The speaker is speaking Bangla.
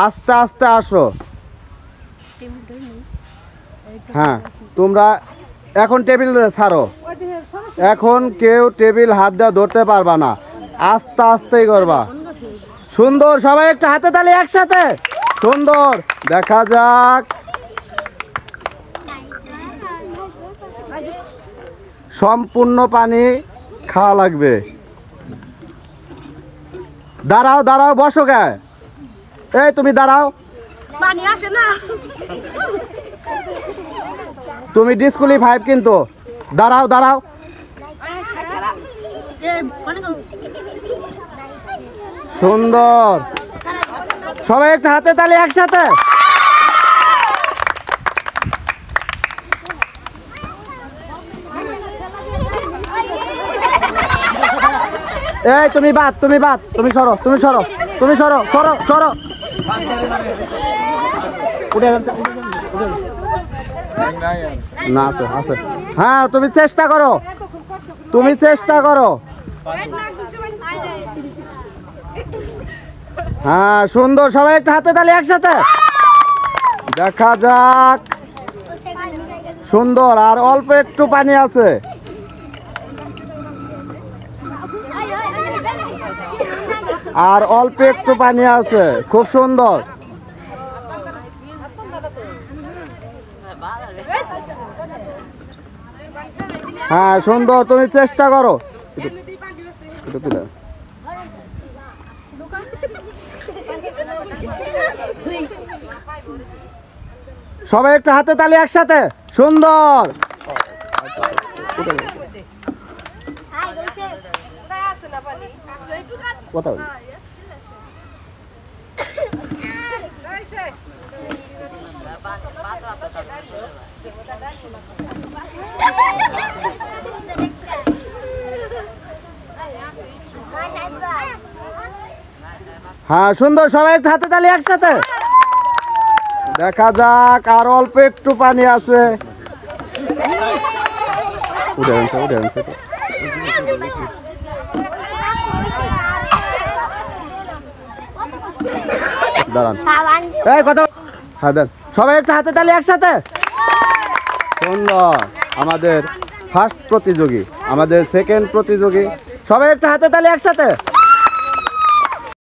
আস্তে আস্তে আসো। হ্যাঁ তোমরা এখন টেবিল ছাড়ো, এখন কেউ টেবিল হাত দিয়ে ধরতে পারবা না, আস্তে আস্তেই করবা। সুন্দর, সবাই একটু হাতে তালি একসাথে। সুন্দর, দেখা যাক। সম্পূর্ণ পানি খাওয়া লাগবে। দাঁড়াও দাঁড়াও, বসো গে। এই তুমি দাঁড়াও, পানি আসে না। তুমি ডিসকুয়ালিফাইড কিন্তু। দাঁড়াও দাঁড়াও। সুন্দর, সবাই একটু হাতে তালি একসাথে। এই তুমি বাদ, তুমি বাদ, তুমি সরো, তুমি সরো, তুমি সরো, সরো সরো। না আছে আছে। হ্যাঁ তুমি চেষ্টা করো, তুমি চেষ্টা করো। হ্যাঁ সুন্দর, সবাই একটু হাতে তালি একসাথে। দেখা যাক। সুন্দর, আর অল্প একটু পানি আছে। আর অল্প একটু পানি আছে, খুব সুন্দর। হ্যাঁ সুন্দর, তুমি চেষ্টা করো। সবাই একটু হাতে তালি একসাথে। সুন্দর, কথা হ্যাঁ সুন্দর, সবাই একটু হাতে তালি একসাথে। দেখা যাক, আর অল্প একটু পানি আছে। দাঁড়ান, এই কত। হ্যাঁ দেন, সবাই একটু হাতে তালি একসাথে। সুন্দর, আমাদের ফার্স্ট প্রতিযোগী, আমাদের সেকেন্ড প্রতিযোগী, সবাই একটু হাতে তালি একসাথে।